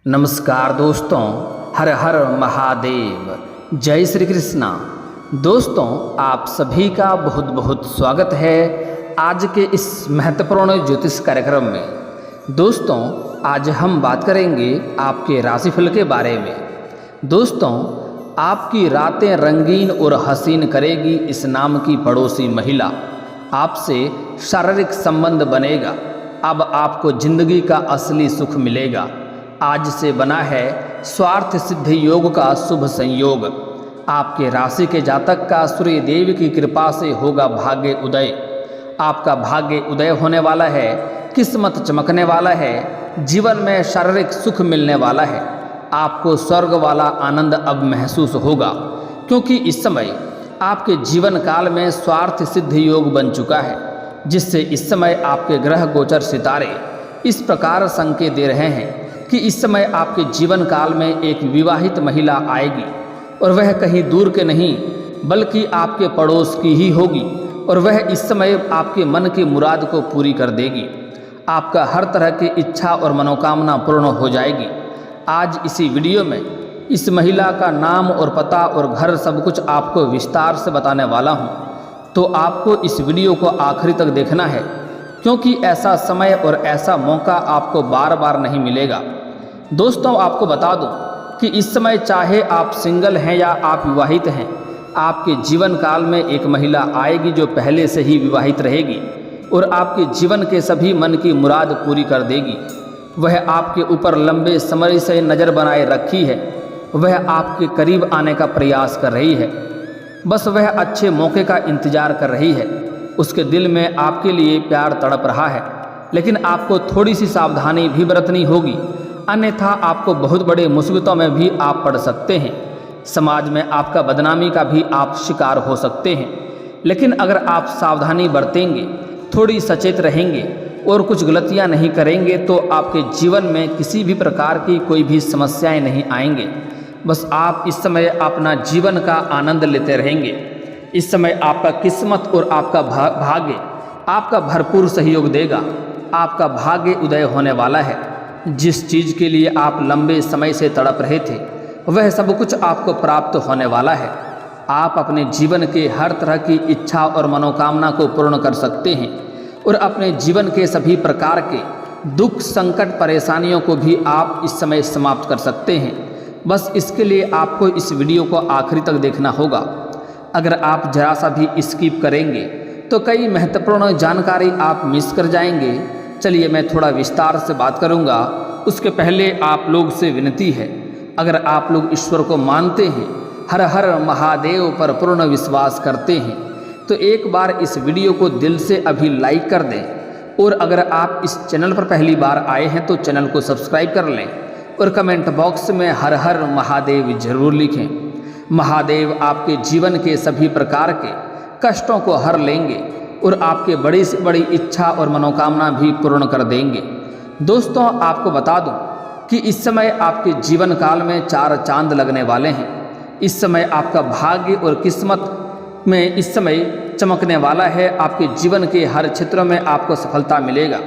नमस्कार दोस्तों, हर हर महादेव, जय श्री कृष्णा। दोस्तों, आप सभी का बहुत बहुत स्वागत है आज के इस महत्वपूर्ण ज्योतिष कार्यक्रम में। दोस्तों, आज हम बात करेंगे आपके राशिफल के बारे में। दोस्तों, आपकी रातें रंगीन और हसीन करेगी इस नाम की पड़ोसी महिला। आपसे शारीरिक संबंध बनेगा। अब आपको जिंदगी का असली सुख मिलेगा। आज से बना है स्वार्थ सिद्धि योग का शुभ संयोग। आपके राशि के जातक का सूर्य देव की कृपा से होगा भाग्य उदय। आपका भाग्य उदय होने वाला है, किस्मत चमकने वाला है, जीवन में शारीरिक सुख मिलने वाला है। आपको स्वर्ग वाला आनंद अब महसूस होगा, क्योंकि इस समय आपके जीवन काल में स्वार्थ सिद्धि योग बन चुका है, जिससे इस समय आपके ग्रह गोचर सितारे इस प्रकार संकेत दे रहे हैं कि इस समय आपके जीवन काल में एक विवाहित महिला आएगी, और वह कहीं दूर के नहीं बल्कि आपके पड़ोस की ही होगी, और वह इस समय आपके मन की मुराद को पूरी कर देगी। आपका हर तरह की इच्छा और मनोकामना पूर्ण हो जाएगी। आज इसी वीडियो में इस महिला का नाम और पता और घर सब कुछ आपको विस्तार से बताने वाला हूँ, तो आपको इस वीडियो को आखिरी तक देखना है, क्योंकि ऐसा समय और ऐसा मौका आपको बार बार नहीं मिलेगा। दोस्तों, आपको बता दूं कि इस समय चाहे आप सिंगल हैं या आप विवाहित हैं, आपके जीवन काल में एक महिला आएगी जो पहले से ही विवाहित रहेगी और आपके जीवन के सभी मन की मुराद पूरी कर देगी। वह आपके ऊपर लंबे समय से नज़र बनाए रखी है। वह आपके करीब आने का प्रयास कर रही है। बस वह अच्छे मौके का इंतजार कर रही है। उसके दिल में आपके लिए प्यार तड़प रहा है, लेकिन आपको थोड़ी सी सावधानी भी बरतनी होगी, अन्यथा आपको बहुत बड़े मुसीबतों में भी आप पड़ सकते हैं। समाज में आपका बदनामी का भी आप शिकार हो सकते हैं। लेकिन अगर आप सावधानी बरतेंगे, थोड़ी सचेत रहेंगे और कुछ गलतियां नहीं करेंगे, तो आपके जीवन में किसी भी प्रकार की कोई भी समस्याएं नहीं आएंगे। बस आप इस समय अपना जीवन का आनंद लेते रहेंगे। इस समय आपका किस्मत और आपका भाग्य आपका भरपूर सहयोग देगा। आपका भाग्य उदय होने वाला है। जिस चीज़ के लिए आप लंबे समय से तड़प रहे थे, वह सब कुछ आपको प्राप्त होने वाला है। आप अपने जीवन के हर तरह की इच्छा और मनोकामना को पूर्ण कर सकते हैं और अपने जीवन के सभी प्रकार के दुख, संकट, परेशानियों को भी आप इस समय समाप्त कर सकते हैं। बस इसके लिए आपको इस वीडियो को आखिरी तक देखना होगा। अगर आप जरा सा भी स्किप करेंगे तो कई महत्वपूर्ण जानकारी आप मिस कर जाएंगे। चलिए, मैं थोड़ा विस्तार से बात करूंगा। उसके पहले आप लोग से विनती है, अगर आप लोग ईश्वर को मानते हैं, हर हर महादेव पर पूर्ण विश्वास करते हैं, तो एक बार इस वीडियो को दिल से अभी लाइक कर दें। और अगर आप इस चैनल पर पहली बार आए हैं तो चैनल को सब्सक्राइब कर लें और कमेंट बॉक्स में हर हर महादेव जरूर लिखें। महादेव आपके जीवन के सभी प्रकार के कष्टों को हर लेंगे और आपके बड़ी से बड़ी इच्छा और मनोकामना भी पूर्ण कर देंगे। दोस्तों, आपको बता दूं कि इस समय आपके जीवन काल में 4 चांद लगने वाले हैं। इस समय आपका भाग्य और किस्मत में इस समय चमकने वाला है। आपके जीवन के हर क्षेत्र में आपको सफलता मिलेगा।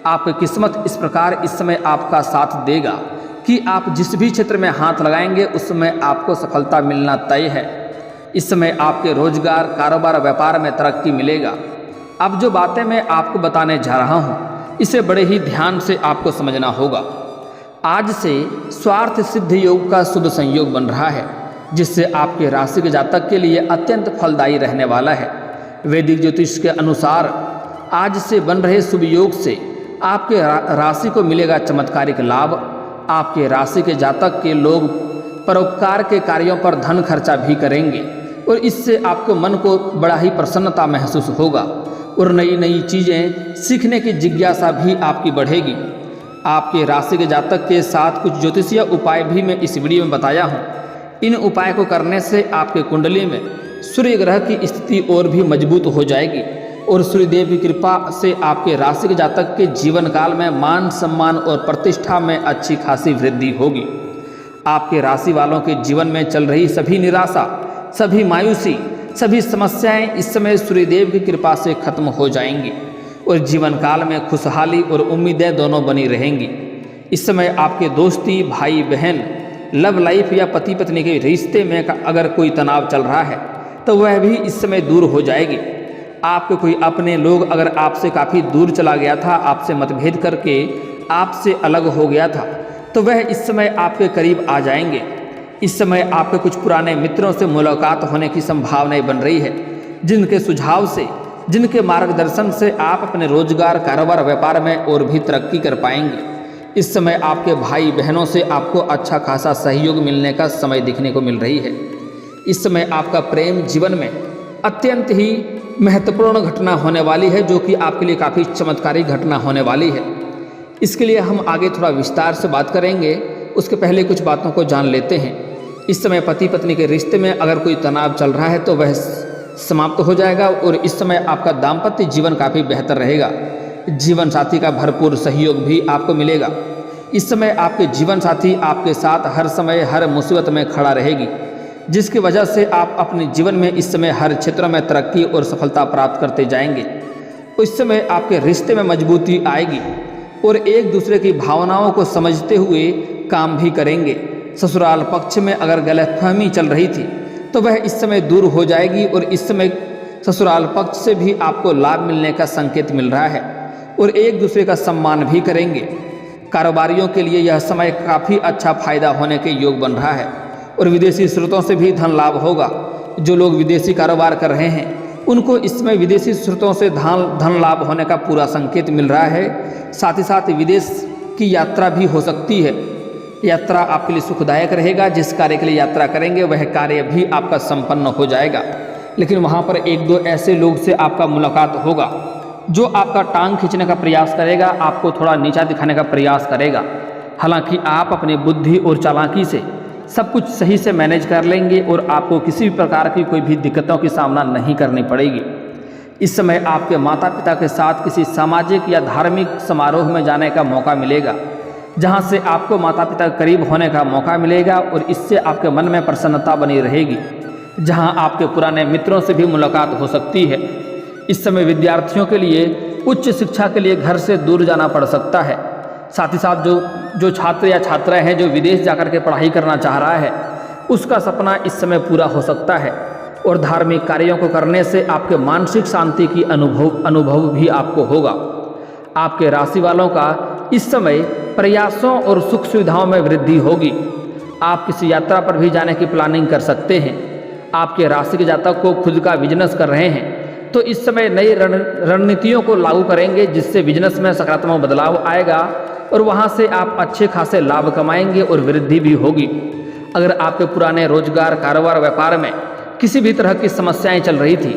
आपकी किस्मत इस प्रकार इस समय आपका साथ देगा कि आप जिस भी क्षेत्र में हाथ लगाएंगे उसमें आपको सफलता मिलना तय है। इस समय आपके रोजगार, कारोबार, व्यापार में तरक्की मिलेगा। अब जो बातें मैं आपको बताने जा रहा हूँ, इसे बड़े ही ध्यान से आपको समझना होगा। आज से स्वार्थ सिद्धि योग का शुभ संयोग बन रहा है, जिससे आपके राशि के जातक के लिए अत्यंत फलदायी रहने वाला है। वैदिक ज्योतिष के अनुसार आज से बन रहे शुभ योग से आपके राशि को मिलेगा चमत्कारिक लाभ। आपके राशि के जातक के लोग परोपकार के कार्यों पर धन खर्चा भी करेंगे और इससे आपको मन को बड़ा ही प्रसन्नता महसूस होगा और नई नई चीज़ें सीखने की जिज्ञासा भी आपकी बढ़ेगी। आपके राशि के जातक के साथ कुछ ज्योतिषीय उपाय भी मैं इस वीडियो में बताया हूँ। इन उपाय को करने से आपके कुंडली में सूर्य ग्रह की स्थिति और भी मजबूत हो जाएगी और सूर्यदेव की कृपा से आपके राशि के जातक के जीवन काल में मान, सम्मान और प्रतिष्ठा में अच्छी खासी वृद्धि होगी। आपके राशि वालों के जीवन में चल रही सभी निराशा, सभी मायूसी, सभी समस्याएं इस समय सूर्यदेव की कृपा से खत्म हो जाएंगी और जीवन काल में खुशहाली और उम्मीदें दोनों बनी रहेंगी। इस समय आपके दोस्ती, भाई बहन, लव लाइफ या पति पत्नी के रिश्ते में अगर कोई तनाव चल रहा है तो वह भी इस समय दूर हो जाएगी। आपके कोई अपने लोग अगर आपसे काफ़ी दूर चला गया था, आपसे मतभेद करके आपसे अलग हो गया था, तो वह इस समय आपके करीब आ जाएंगे। इस समय आपके कुछ पुराने मित्रों से मुलाकात होने की संभावनाएं बन रही है, जिनके सुझाव से, जिनके मार्गदर्शन से आप अपने रोजगार, कारोबार, व्यापार में और भी तरक्की कर पाएंगे। इस समय आपके भाई बहनों से आपको अच्छा खासा सहयोग मिलने का समय दिखने को मिल रही है। इस समय आपका प्रेम जीवन में अत्यंत ही महत्वपूर्ण घटना होने वाली है, जो कि आपके लिए काफ़ी चमत्कारी घटना होने वाली है। इसके लिए हम आगे थोड़ा विस्तार से बात करेंगे, उसके पहले कुछ बातों को जान लेते हैं। इस समय पति पत्नी के रिश्ते में अगर कोई तनाव चल रहा है तो वह समाप्त हो जाएगा और इस समय आपका दाम्पत्य जीवन काफ़ी बेहतर रहेगा। जीवन साथी का भरपूर सहयोग भी आपको मिलेगा। इस समय आपके जीवन साथी आपके साथ हर समय, हर मुसीबत में खड़ा रहेगी, जिसकी वजह से आप अपने जीवन में इस समय हर क्षेत्र में तरक्की और सफलता प्राप्त करते जाएंगे। उस समय आपके रिश्ते में मजबूती आएगी और एक दूसरे की भावनाओं को समझते हुए काम भी करेंगे। ससुराल पक्ष में अगर गलतफहमी चल रही थी तो वह इस समय दूर हो जाएगी और इस समय ससुराल पक्ष से भी आपको लाभ मिलने का संकेत मिल रहा है और एक दूसरे का सम्मान भी करेंगे। कारोबारियों के लिए यह समय काफ़ी अच्छा फायदा होने के योग बन रहा है और विदेशी स्रोतों से भी धन लाभ होगा। जो लोग विदेशी कारोबार कर रहे हैं उनको इसमें विदेशी स्रोतों से धन लाभ होने का पूरा संकेत मिल रहा है। साथ ही साथ विदेश की यात्रा भी हो सकती है। यात्रा आपके लिए सुखदायक रहेगा। जिस कार्य के लिए यात्रा करेंगे वह कार्य भी आपका संपन्न हो जाएगा, लेकिन वहाँ पर एक दो ऐसे लोग से आपका मुलाकात होगा जो आपका टांग खींचने का प्रयास करेगा, आपको थोड़ा नीचा दिखाने का प्रयास करेगा। हालांकि आप अपनी बुद्धि और चालाकी से सब कुछ सही से मैनेज कर लेंगे और आपको किसी भी प्रकार की कोई भी दिक्कतों की सामना नहीं करनी पड़ेगी। इस समय आपके माता पिता के साथ किसी सामाजिक या धार्मिक समारोह में जाने का मौका मिलेगा, जहां से आपको माता पिता के करीब होने का मौका मिलेगा और इससे आपके मन में प्रसन्नता बनी रहेगी। जहां आपके पुराने मित्रों से भी मुलाकात हो सकती है। इस समय विद्यार्थियों के लिए उच्च शिक्षा के लिए घर से दूर जाना पड़ सकता है। साथ ही साथ जो छात्र या छात्राएं हैं जो विदेश जाकर के पढ़ाई करना चाह रहा है, उसका सपना इस समय पूरा हो सकता है और धार्मिक कार्यों को करने से आपके मानसिक शांति की अनुभव भी आपको होगा। आपके राशि वालों का इस समय प्रयासों और सुख सुविधाओं में वृद्धि होगी। आप किसी यात्रा पर भी जाने की प्लानिंग कर सकते हैं। आपके राशि के जातक को खुद का बिजनेस कर रहे हैं तो इस समय नई रणनीतियों को लागू करेंगे, जिससे बिजनेस में सकारात्मक बदलाव आएगा और वहां से आप अच्छे खासे लाभ कमाएंगे और वृद्धि भी होगी। अगर आपके पुराने रोजगार, कारोबार, व्यापार में किसी भी तरह की समस्याएं चल रही थी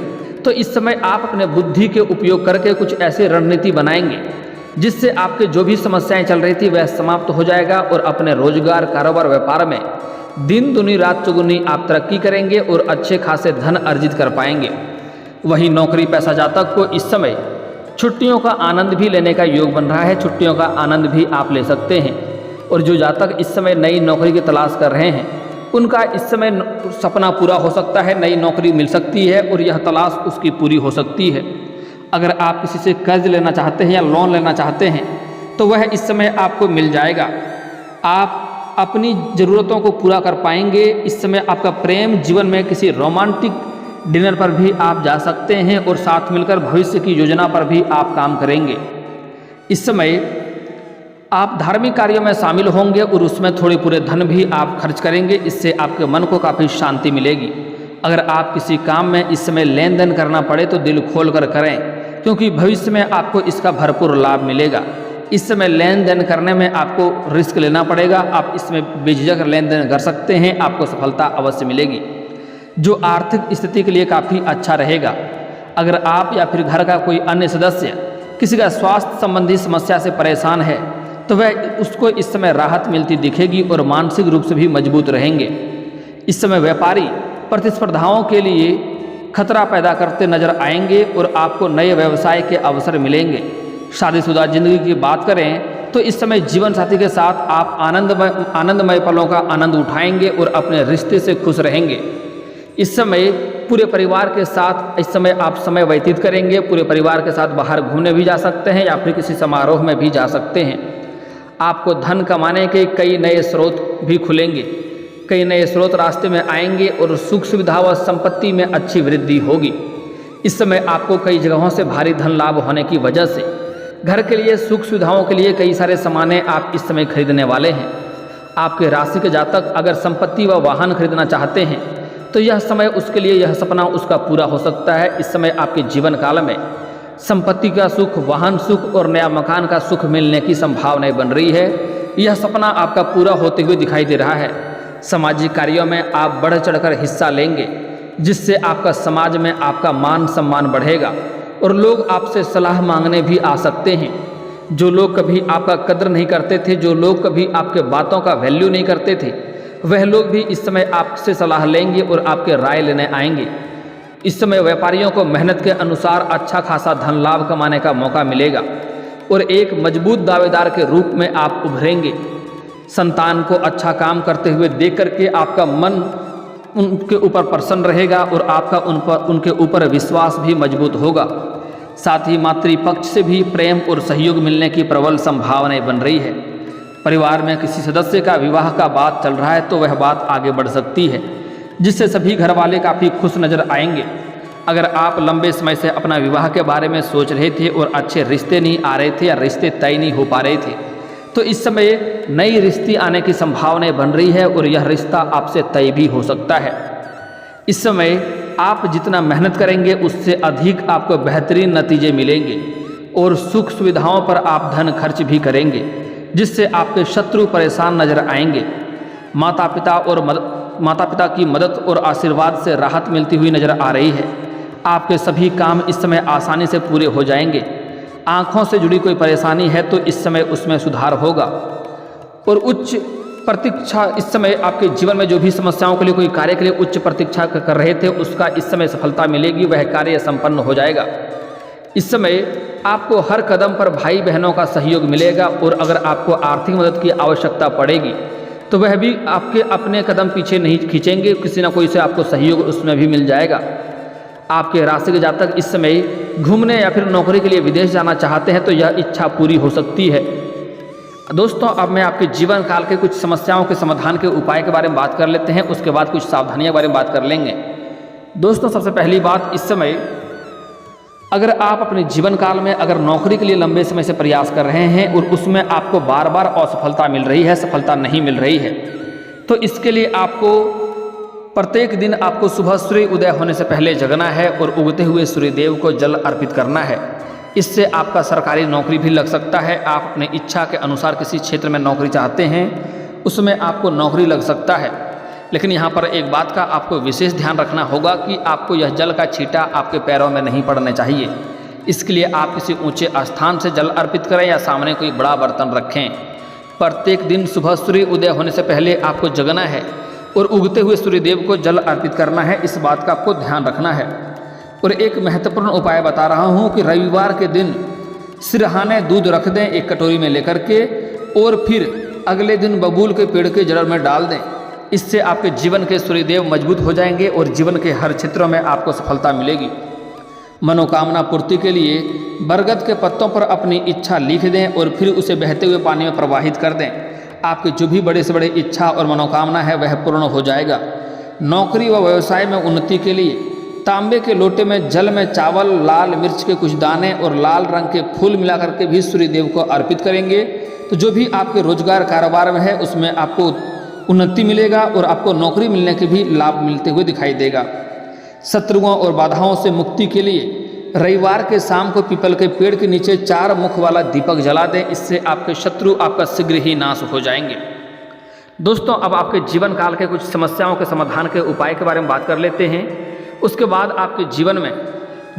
तो इस समय आप अपने बुद्धि के उपयोग करके कुछ ऐसी रणनीति बनाएंगे जिससे आपके जो भी समस्याएं चल रही थी वह समाप्त हो जाएगा और अपने रोजगार, कारोबार, व्यापार में दिन दुनी रात चौगुनी आप तरक्की करेंगे और अच्छे खासे धन अर्जित कर पाएंगे। वहीं नौकरी पेशा जातक को इस समय छुट्टियों का आनंद भी लेने का योग बन रहा है। छुट्टियों का आनंद भी आप ले सकते हैं और जो जातक इस समय नई नौकरी की तलाश कर रहे हैं उनका इस समय सपना पूरा हो सकता है, नई नौकरी मिल सकती है और यह तलाश उसकी पूरी हो सकती है। अगर आप किसी से कर्ज लेना चाहते हैं या लोन लेना चाहते हैं तो वह इस समय आपको मिल जाएगा। आप अपनी ज़रूरतों को पूरा कर पाएंगे। इस समय आपका प्रेम जीवन में किसी रोमांटिक डिनर पर भी आप जा सकते हैं और साथ मिलकर भविष्य की योजना पर भी आप काम करेंगे। इस समय आप धार्मिक कार्यों में शामिल होंगे और उसमें थोड़े पूरे धन भी आप खर्च करेंगे। इससे आपके मन को काफ़ी शांति मिलेगी। अगर आप किसी काम में इस समय लेन देन करना पड़े तो दिल खोल कर करें, क्योंकि भविष्य में आपको इसका भरपूर लाभ मिलेगा। इस समय लेन देन करने में आपको रिस्क लेना पड़ेगा। आप इसमें बेझिझक लेन देन कर सकते हैं, आपको सफलता अवश्य मिलेगी, जो आर्थिक स्थिति के लिए काफ़ी अच्छा रहेगा। अगर आप या फिर घर का कोई अन्य सदस्य किसी का स्वास्थ्य संबंधी समस्या से परेशान है तो वह उसको इस समय राहत मिलती दिखेगी और मानसिक रूप से भी मजबूत रहेंगे। इस समय व्यापारी प्रतिस्पर्धाओं के लिए खतरा पैदा करते नजर आएंगे और आपको नए व्यवसाय के अवसर मिलेंगे। शादीशुदा जिंदगी की बात करें तो इस समय जीवन साथी के साथ आप आनंदमय पलों का आनंद उठाएंगे और अपने रिश्ते से खुश रहेंगे। इस समय पूरे परिवार के साथ इस समय आप समय व्यतीत करेंगे। पूरे परिवार के साथ बाहर घूमने भी जा सकते हैं या फिर किसी समारोह में भी जा सकते हैं। आपको धन कमाने के कई नए स्रोत भी खुलेंगे, कई नए स्रोत रास्ते में आएंगे और सुख सुविधा व संपत्ति में अच्छी वृद्धि होगी। इस समय आपको कई जगहों से भारी धन लाभ होने की वजह से घर के लिए सुख सुविधाओं के लिए कई सारे सामानें आप इस समय खरीदने वाले हैं। आपके राशि के जातक अगर संपत्ति व वाहन खरीदना चाहते हैं तो यह समय उसके लिए, यह सपना उसका पूरा हो सकता है। इस समय आपके जीवन काल में संपत्ति का सुख, वाहन सुख और नया मकान का सुख मिलने की संभावनाएं बन रही है। यह सपना आपका पूरा होते हुए दिखाई दे रहा है। सामाजिक कार्यों में आप बढ़ चढ़कर हिस्सा लेंगे, जिससे आपका समाज में आपका मान सम्मान बढ़ेगा और लोग आपसे सलाह मांगने भी आ सकते हैं। जो लोग कभी आपका कद्र नहीं करते थे, जो लोग कभी आपके बातों का वैल्यू नहीं करते थे, वह लोग भी इस समय आपसे सलाह लेंगे और आपके राय लेने आएंगे। इस समय व्यापारियों को मेहनत के अनुसार अच्छा खासा धन लाभ कमाने का मौका मिलेगा और एक मजबूत दावेदार के रूप में आप उभरेंगे। संतान को अच्छा काम करते हुए देख करके आपका मन उनके ऊपर प्रसन्न रहेगा और आपका उनके ऊपर विश्वास भी मजबूत होगा। साथ ही मातृपक्ष से भी प्रेम और सहयोग मिलने की प्रबल संभावनाएं बन रही है। परिवार में किसी सदस्य का विवाह का बात चल रहा है तो वह बात आगे बढ़ सकती है, जिससे सभी घर वाले काफ़ी खुश नजर आएंगे। अगर आप लंबे समय से अपना विवाह के बारे में सोच रहे थे और अच्छे रिश्ते नहीं आ रहे थे या रिश्ते तय नहीं हो पा रहे थे, तो इस समय नई रिश्ते आने की संभावनाएं बन रही है और यह रिश्ता आपसे तय भी हो सकता है। इस समय आप जितना मेहनत करेंगे उससे अधिक आपको बेहतरीन नतीजे मिलेंगे और सुख सुविधाओं पर आप धन खर्च भी करेंगे, जिससे आपके शत्रु परेशान नजर आएंगे। माता पिता की मदद और आशीर्वाद से राहत मिलती हुई नजर आ रही है। आपके सभी काम इस समय आसानी से पूरे हो जाएंगे। आँखों से जुड़ी कोई परेशानी है तो इस समय उसमें सुधार होगा और उच्च प्रतीक्षा, इस समय आपके जीवन में जो भी समस्याओं के लिए कोई कार्य के लिए उच्च प्रतीक्षा कर रहे थे उसका इस समय सफलता मिलेगी, वह कार्य संपन्न हो जाएगा। इस समय आपको हर कदम पर भाई बहनों का सहयोग मिलेगा और अगर आपको आर्थिक मदद की आवश्यकता पड़ेगी तो वह भी आपके अपने कदम पीछे नहीं खींचेंगे, किसी ना कोई से आपको सहयोग उसमें भी मिल जाएगा। आपके राशि के जातक इस समय घूमने या फिर नौकरी के लिए विदेश जाना चाहते हैं तो यह इच्छा पूरी हो सकती है। दोस्तों, अब मैं आपके जीवन काल के कुछ समस्याओं के समाधान के उपाय के बारे में बात कर लेते हैं, उसके बाद कुछ सावधानियों के बारे में बात कर लेंगे। दोस्तों, सबसे पहली बात, इस समय अगर आप अपने जीवन काल में अगर नौकरी के लिए लंबे समय से प्रयास कर रहे हैं और उसमें आपको बार बार असफलता मिल रही है, सफलता नहीं मिल रही है, तो इसके लिए आपको प्रत्येक दिन आपको सुबह सूर्य उदय होने से पहले जगना है और उगते हुए सूर्यदेव को जल अर्पित करना है। इससे आपका सरकारी नौकरी भी लग सकता है। आप अपने इच्छा के अनुसार किसी क्षेत्र में नौकरी चाहते हैं, उसमें आपको नौकरी लग सकता है। लेकिन यहाँ पर एक बात का आपको विशेष ध्यान रखना होगा कि आपको यह जल का छींटा आपके पैरों में नहीं पड़ने चाहिए। इसके लिए आप किसी ऊंचे स्थान से जल अर्पित करें या सामने कोई बड़ा बर्तन रखें। प्रत्येक दिन सुबह सूर्य उदय होने से पहले आपको जगना है और उगते हुए सूर्यदेव को जल अर्पित करना है। इस बात का आपको ध्यान रखना है। और एक महत्वपूर्ण उपाय बता रहा हूँ कि रविवार के दिन सिरहाने दूध रख दें एक कटोरी में लेकर के और फिर अगले दिन बबूल के पेड़ के जड़ में डाल दें। इससे आपके जीवन के सूर्यदेव मजबूत हो जाएंगे और जीवन के हर क्षेत्रों में आपको सफलता मिलेगी। मनोकामना पूर्ति के लिए बरगद के पत्तों पर अपनी इच्छा लिख दें और फिर उसे बहते हुए पानी में प्रवाहित कर दें। आपकी जो भी बड़े से बड़े इच्छा और मनोकामना है वह पूर्ण हो जाएगा। नौकरी व व्यवसाय में उन्नति के लिए तांबे के लोटे में जल में चावल, लाल मिर्च के कुछ दाने और लाल रंग के फूल मिला करके भी सूर्यदेव को अर्पित करेंगे तो जो भी आपके रोजगार कारोबार में है उसमें आपको उन्नति मिलेगा और आपको नौकरी मिलने के भी लाभ मिलते हुए दिखाई देगा। शत्रुओं और बाधाओं से मुक्ति के लिए रविवार के शाम को पीपल के पेड़ के नीचे 4 मुख वाला दीपक जला दें। इससे आपके शत्रु आपका शीघ्र ही नाश हो जाएंगे। दोस्तों, अब आपके जीवन काल के कुछ समस्याओं के समाधान के उपाय के बारे में बात कर लेते हैं। उसके बाद आपके जीवन में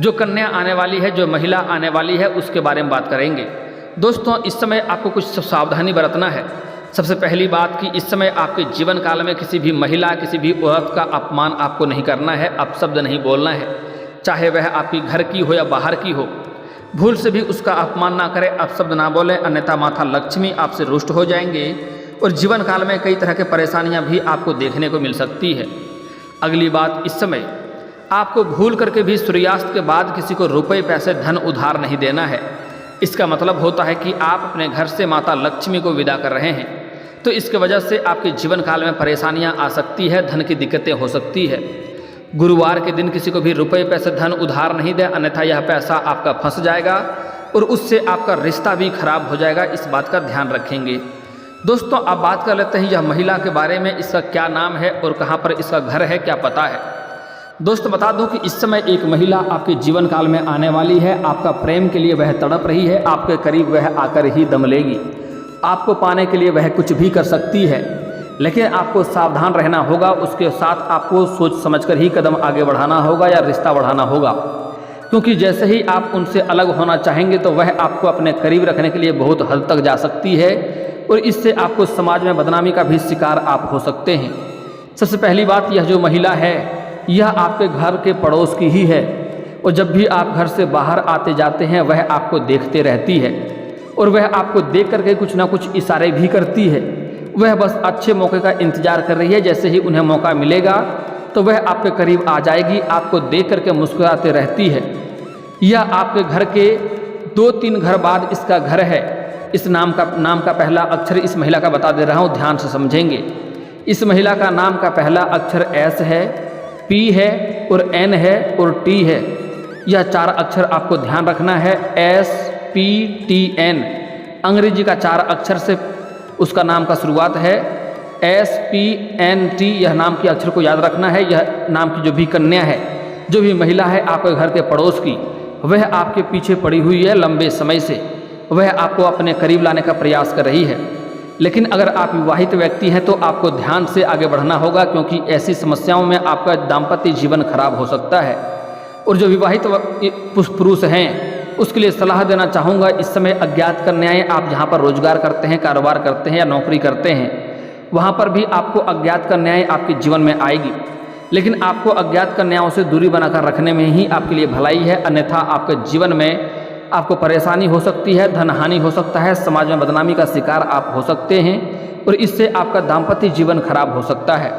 जो कन्या आने वाली है, जो महिला आने वाली है, उसके बारे में बात करेंगे। दोस्तों, इस समय आपको कुछ सावधानी बरतना है। सबसे पहली बात कि इस समय आपके जीवन काल में किसी भी महिला, किसी भी औरत का अपमान आपको नहीं करना है, अपशब्द नहीं बोलना है, चाहे वह आपकी घर की हो या बाहर की हो। भूल से भी उसका अपमान ना करें, अपशब्द ना बोलें, अन्यथा माता लक्ष्मी आपसे रुष्ट हो जाएंगे और जीवन काल में कई तरह के परेशानियां भी आपको देखने को मिल सकती है। अगली बात, इस समय आपको भूल करके भी सूर्यास्त के बाद किसी को रुपए पैसे धन उधार नहीं देना है। इसका मतलब होता है कि आप अपने घर से माता लक्ष्मी को विदा कर रहे हैं। तो इसके वजह से आपके जीवन काल में परेशानियां आ सकती है, धन की दिक्कतें हो सकती है। गुरुवार के दिन किसी को भी रुपए पैसे धन उधार नहीं दे, अन्यथा यह पैसा आपका फंस जाएगा और उससे आपका रिश्ता भी खराब हो जाएगा। इस बात का ध्यान रखेंगे। दोस्तों, अब बात कर लेते हैं यह महिला के बारे में। इसका क्या नाम है और कहाँ पर इसका घर है, क्या पता है। दोस्तों, बता दूं कि इस समय एक महिला आपके जीवन काल में आने वाली है। आपका प्रेम के लिए वह तड़प रही है, आपके करीब वह आकर ही दम लेगी। आपको पाने के लिए वह कुछ भी कर सकती है, लेकिन आपको सावधान रहना होगा। उसके साथ आपको सोच समझकर ही कदम आगे बढ़ाना होगा या रिश्ता बढ़ाना होगा, क्योंकि जैसे ही आप उनसे अलग होना चाहेंगे तो वह आपको अपने करीब रखने के लिए बहुत हद तक जा सकती है और इससे आपको समाज में बदनामी का भी शिकार आप हो सकते हैं। सबसे पहली बात, यह जो महिला है यह आपके घर के पड़ोस की ही है और जब भी आप घर से बाहर आते जाते हैं वह आपको देखते रहती है और वह आपको देख करके कुछ ना कुछ इशारे भी करती है। वह बस अच्छे मौके का इंतजार कर रही है। जैसे ही उन्हें मौका मिलेगा तो वह आपके करीब आ जाएगी, आपको देख करके मुस्कुराते रहती है। यह आपके घर के 2-3 घर बाद इसका घर है। इस नाम का पहला अक्षर इस महिला का बता दे रहा हूँ, ध्यान से समझेंगे। इस महिला का नाम का पहला अक्षर एस है, पी है और एन है और टी है। यह 4 अक्षर आपको ध्यान रखना है, SPTN। अंग्रेजी का 4 अक्षर से उसका नाम का शुरुआत है, SPNT। यह नाम के अक्षर को याद रखना है। यह नाम की जो भी कन्या है, जो भी महिला है आपके घर के पड़ोस की, वह आपके पीछे पड़ी हुई है लंबे समय से। वह आपको अपने करीब लाने का प्रयास कर रही है। लेकिन अगर आप विवाहित व्यक्ति हैं तो आपको ध्यान से आगे बढ़ना होगा, क्योंकि ऐसी समस्याओं में आपका दाम्पत्य जीवन खराब हो सकता है। और जो विवाहित पुरुष हैं उसके लिए सलाह देना चाहूँगा, इस समय अज्ञात कन्याएं, आप जहाँ पर रोजगार करते हैं, कारोबार करते हैं या नौकरी करते हैं, वहाँ पर भी आपको अज्ञात कन्याएं आपके जीवन में आएगी। लेकिन आपको अज्ञात कन्याओं से दूरी बनाकर रखने में ही आपके लिए भलाई है, अन्यथा आपके जीवन में आपको परेशानी हो सकती है, धन हानि हो सकता है, समाज में बदनामी का शिकार आप हो सकते हैं और इससे आपका दाम्पत्य जीवन खराब हो सकता है।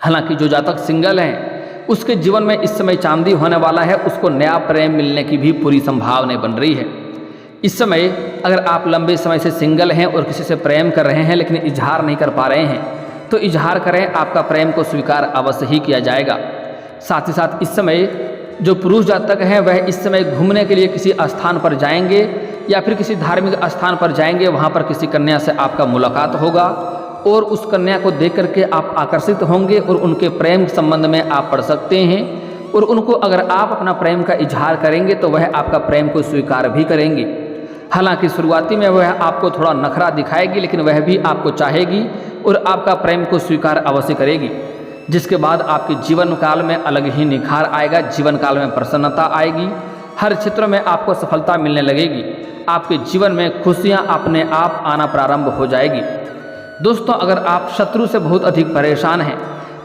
हालांकि जो जातक सिंगल हैं उसके जीवन में इस समय चांदी होने वाला है, उसको नया प्रेम मिलने की भी पूरी संभावना बन रही है। इस समय अगर आप लंबे समय से सिंगल हैं और किसी से प्रेम कर रहे हैं लेकिन इजहार नहीं कर पा रहे हैं, तो इजहार करें, आपका प्रेम को स्वीकार अवश्य ही किया जाएगा। साथ ही साथ इस समय जो पुरुष जातक हैं वह इस समय घूमने के लिए किसी स्थान पर जाएंगे या फिर किसी धार्मिक स्थान पर जाएंगे। वहाँ पर किसी कन्या से आपका मुलाकात होगा और उस कन्या को देख करके आप आकर्षित होंगे और उनके प्रेम संबंध में आप पड़ सकते हैं और उनको अगर आप अपना प्रेम का इजहार करेंगे तो वह आपका प्रेम को स्वीकार भी करेंगी। हालांकि शुरुआती में वह आपको थोड़ा नखरा दिखाएगी, लेकिन वह भी आपको चाहेगी और आपका प्रेम को स्वीकार अवश्य करेगी, जिसके बाद आपके जीवन काल में अलग ही निखार आएगा, जीवन काल में प्रसन्नता आएगी, हर क्षेत्र में आपको सफलता मिलने लगेगी, आपके जीवन में खुशियां अपने आप आना प्रारंभ हो जाएगी। दोस्तों, अगर आप शत्रु से बहुत अधिक परेशान हैं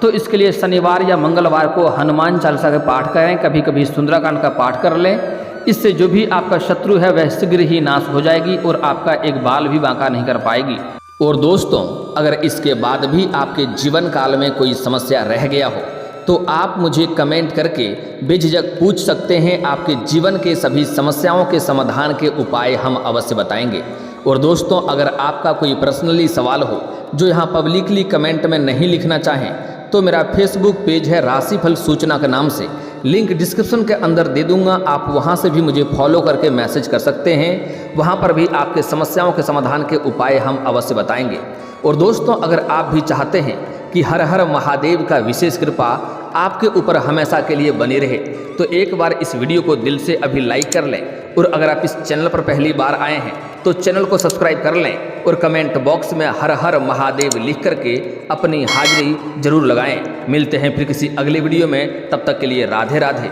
तो इसके लिए शनिवार या मंगलवार को हनुमान चालीसा का पाठ करें, कभी कभी सुंदरकांड का पाठ कर लें। इससे जो भी आपका शत्रु है वह शीघ्र ही नाश हो जाएगी और आपका एक बाल भी बांका नहीं कर पाएगी। और दोस्तों, अगर इसके बाद भी आपके जीवन काल में कोई समस्या रह गया हो तो आप मुझे कमेंट करके बेझिझक पूछ सकते हैं। आपके जीवन के सभी समस्याओं के समाधान के उपाय हम अवश्य बताएंगे। और दोस्तों, अगर आपका कोई पर्सनली सवाल हो जो यहाँ पब्लिकली कमेंट में नहीं लिखना चाहें तो मेरा फेसबुक पेज है राशिफल सूचना के नाम से, लिंक डिस्क्रिप्शन के अंदर दे दूंगा। आप वहां से भी मुझे फॉलो करके मैसेज कर सकते हैं। वहां पर भी आपके समस्याओं के समाधान के उपाय हम अवश्य बताएंगे। और दोस्तों, अगर आप भी चाहते हैं कि हर हर महादेव का विशेष कृपा आपके ऊपर हमेशा के लिए बनी रहे तो एक बार इस वीडियो को दिल से अभी लाइक कर लें। और अगर आप इस चैनल पर पहली बार आए हैं तो चैनल को सब्सक्राइब कर लें और कमेंट बॉक्स में हर हर महादेव लिख करके अपनी हाजिरी जरूर लगाएं। मिलते हैं फिर किसी अगले वीडियो में, तब तक के लिए राधे राधे।